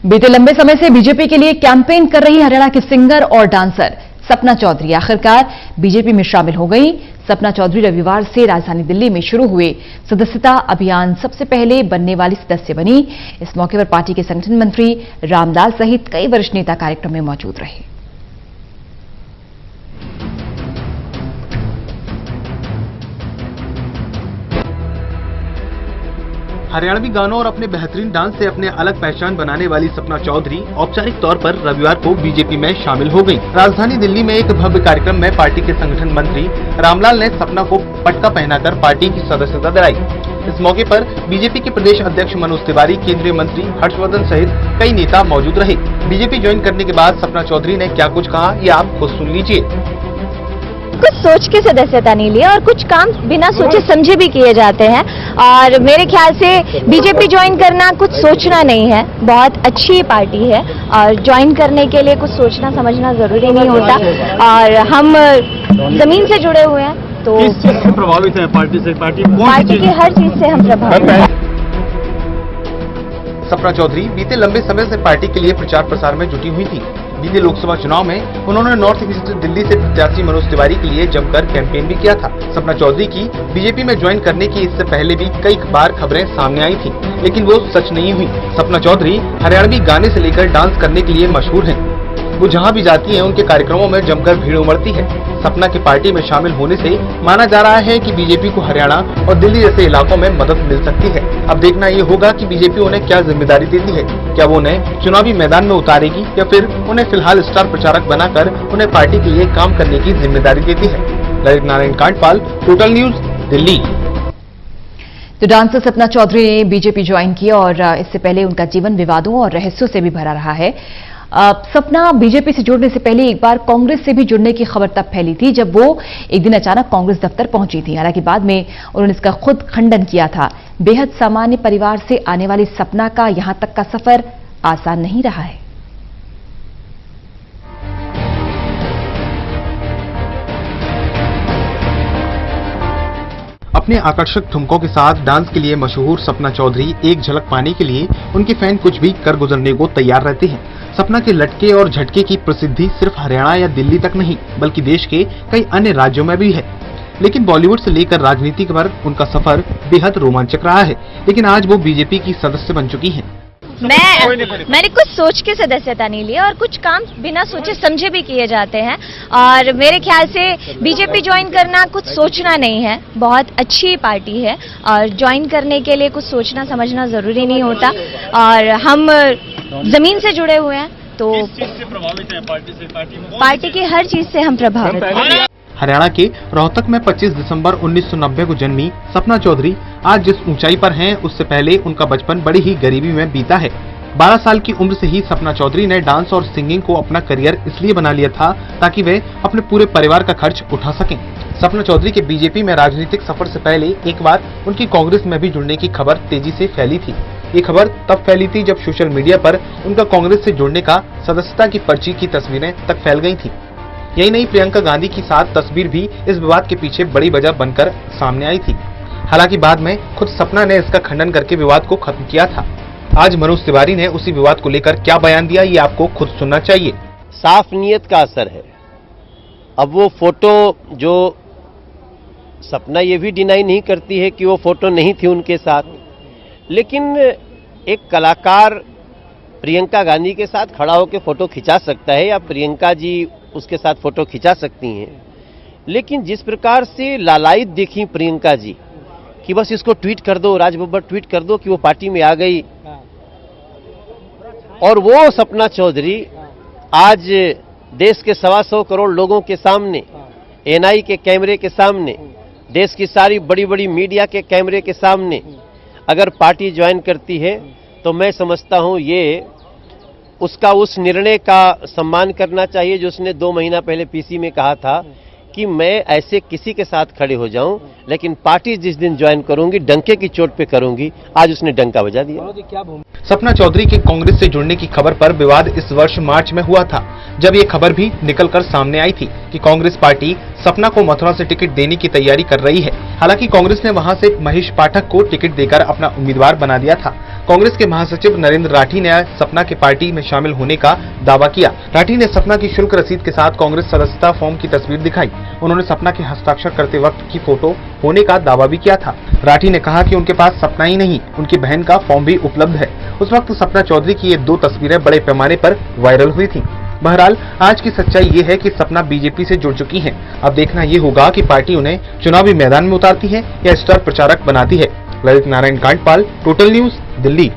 बीते लंबे समय से बीजेपी के लिए कैंपेन कर रही हरियाणा की सिंगर और डांसर सपना चौधरी आखिरकार बीजेपी में शामिल हो गई। सपना चौधरी रविवार से राजधानी दिल्ली में शुरू हुए सदस्यता अभियान सबसे पहले बनने वाली सदस्य बनी। इस मौके पर पार्टी के संगठन मंत्री रामलाल सहित कई वरिष्ठ नेता कार्यक्रम में मौजूद रहे। हरियाणवी गानों और अपने बेहतरीन डांस से अपने अलग पहचान बनाने वाली सपना चौधरी औपचारिक तौर पर रविवार को बीजेपी में शामिल हो गयी। राजधानी दिल्ली में एक भव्य कार्यक्रम में पार्टी के संगठन मंत्री रामलाल ने सपना को पटका पहनाकर पार्टी की सदस्यता दिलाई। इस मौके पर बीजेपी के प्रदेश अध्यक्ष मनोज तिवारी, केंद्रीय मंत्री हर्षवर्धन सहित कई नेता मौजूद रहे। बीजेपी ज्वाइन करने के बाद सपना चौधरी ने क्या कुछ कहा, ये आप खुद सुन लीजिए। कुछ सोच के सदस्यता नहीं लिया और कुछ काम बिना सोचे समझे भी किए जाते हैं और मेरे ख्याल से बीजेपी ज्वाइन करना कुछ सोचना नहीं है। बहुत अच्छी पार्टी है और ज्वाइन करने के लिए कुछ सोचना समझना जरूरी नहीं होता और हम जमीन से जुड़े हुए हैं तो किस चीज से प्रभावित है पार्टी से? पार्टी की हर चीज से हम प्रभावित हैं। सपना चौधरी बीते लंबे समय से पार्टी के लिए प्रचार प्रसार में जुटी हुई थी। बीते लोकसभा चुनाव में उन्होंने नॉर्थ ईस्ट दिल्ली से प्रत्याशी मनोज तिवारी के लिए जमकर कैंपेन भी किया था। सपना चौधरी की बीजेपी में ज्वाइन करने की इससे पहले भी कई बार खबरें सामने आई थी, लेकिन वो सच नहीं हुई। सपना चौधरी हरियाणवी गाने से लेकर डांस करने के लिए मशहूर हैं। वो जहां भी जाती हैं, उनके कार्यक्रमों में जमकर भीड़ उमड़ती है। सपना की पार्टी में शामिल होने से माना जा रहा है कि बीजेपी को हरियाणा और दिल्ली जैसे इलाकों में मदद मिल सकती है। अब देखना ये होगा कि बीजेपी उन्हें क्या जिम्मेदारी देती है। क्या वो उन्हें चुनावी मैदान में उतारेगी या फिर उन्हें फिलहाल स्टार प्रचारक बनाकर उन्हें पार्टी के लिए काम करने की जिम्मेदारी देती है। Lalit Narayan Kandpal, total news, Delhi. तो डांसर सपना चौधरी ने बीजेपी ज्वाइन किया और इससे पहले उनका जीवन विवादों और रहस्यों से भी भरा रहा है। सपना बीजेपी से जुड़ने से पहले एक बार कांग्रेस से भी जुड़ने की खबर तब फैली थी जब वो एक दिन अचानक कांग्रेस दफ्तर पहुंची थी। हालांकि बाद में उन्होंने इसका खुद खंडन किया था। बेहद सामान्य परिवार से आने वाली सपना का यहां तक का सफर आसान नहीं रहा है। अपने आकर्षक ठुमकों के साथ डांस के लिए मशहूर सपना चौधरी एक झलक पाने के लिए उनके फैन कुछ भी कर गुजरने को तैयार रहते हैं। सपना के लटके और झटके की प्रसिद्धि सिर्फ हरियाणा या दिल्ली तक नहीं बल्कि देश के कई अन्य राज्यों में भी है। लेकिन बॉलीवुड से लेकर राजनीति पर उनका सफर बेहद रोमांचक रहा है। लेकिन आज वो बीजेपी की सदस्य बन चुकी हैं। मैंने कुछ सोच के सदस्यता नहीं लिया और कुछ काम बिना सोचे समझे भी किए जाते हैं और मेरे ख्याल से बीजेपी ज्वाइन करना कुछ सोचना नहीं है। बहुत अच्छी पार्टी है और ज्वाइन करने के लिए कुछ सोचना समझना जरूरी नहीं होता और हम जमीन से जुड़े हुए हैं तो किस चीज से प्रभावित है पार्टी की हर चीज से हम प्रभावित हैं। हरियाणा के रोहतक में 25 दिसंबर 1990 को जन्मी सपना चौधरी आज जिस ऊंचाई पर हैं, उससे पहले उनका बचपन बड़ी ही गरीबी में बीता है। 12 साल की उम्र से ही सपना चौधरी ने डांस और सिंगिंग को अपना करियर इसलिए बना लिया था ताकि वे अपने पूरे परिवार का खर्च उठा सकें। सपना चौधरी के बीजेपी में राजनीतिक सफर से पहले एक बार उनकी कांग्रेस में भी जुड़ने की खबर तेजी से फैली थी। ये खबर तब फैली थी जब सोशल मीडिया पर उनका कांग्रेस से जुड़ने का सदस्यता की पर्ची की तस्वीरें तक फैल गई थी। यही नहीं, प्रियंका गांधी की साथ तस्वीर भी इस विवाद के पीछे बड़ी वजह बनकर सामने आई थी। हालांकि बाद में खुद सपना ने इसका खंडन करके विवाद को खत्म किया था। आज मनोज तिवारी ने उसी विवाद को लेकर क्या बयान दिया, ये आपको खुद सुनना चाहिए। साफ नीयत का असर है। अब वो फोटो जो सपना ये भी डिनाई नहीं करती है कि वो फोटो नहीं थी उनके साथ, लेकिन एक कलाकार प्रियंका गांधी के साथ खड़ा होकर फोटो खिंचा सकता है या प्रियंका जी उसके साथ फोटो खिंचा सकती हैं, लेकिन जिस प्रकार से लालायित देखी प्रियंका जी कि बस इसको ट्वीट कर दो, राज बब्बर ट्वीट कर दो कि वो पार्टी में आ गई, और वो सपना चौधरी आज देश के 125 करोड़ लोगों के सामने, एनआई के कैमरे के सामने, देश की सारी बड़ी बड़ी मीडिया के कैमरे के सामने अगर पार्टी ज्वाइन करती है तो मैं समझता हूं ये उसका उस निर्णय का सम्मान करना चाहिए जो उसने 2 महीना पहले पीसी में कहा था कि मैं ऐसे किसी के साथ खड़े हो जाऊं, लेकिन पार्टी जिस दिन ज्वाइन करूंगी डंके की चोट पे करूंगी। आज उसने डंका बजा दिया। सपना चौधरी के कांग्रेस से जुड़ने की खबर पर विवाद इस वर्ष मार्च में हुआ था, जब ये खबर भी निकलकर सामने आई थी कि कांग्रेस पार्टी सपना को मथुरा से टिकट देने की तैयारी कर रही है। हालांकि कांग्रेस ने वहां से महेश पाठक को टिकट देकर अपना उम्मीदवार बना दिया था। कांग्रेस के महासचिव नरेंद्र राठी ने सपना के पार्टी में शामिल होने का दावा किया। राठी ने सपना की शुल्क रसीद के साथ कांग्रेस सदस्यता फॉर्म की तस्वीर दिखाई। उन्होंने सपना के हस्ताक्षर करते वक्त की फोटो होने का दावा भी किया था। राठी ने कहा कि उनके पास सपना ही नहीं, उनकी बहन का फॉर्म भी उपलब्ध है। उस वक्त सपना चौधरी की ये 2 तस्वीरें बड़े पैमाने पर वायरल हुई थी। बहरहाल आज की सच्चाई ये है कि सपना बीजेपी से जुड़ चुकी हैं। अब देखना ये होगा कि पार्टी उन्हें चुनावी मैदान में उतारती है या स्टार प्रचारक बनाती है। Lalit Narayan Kandpal, total news, Delhi.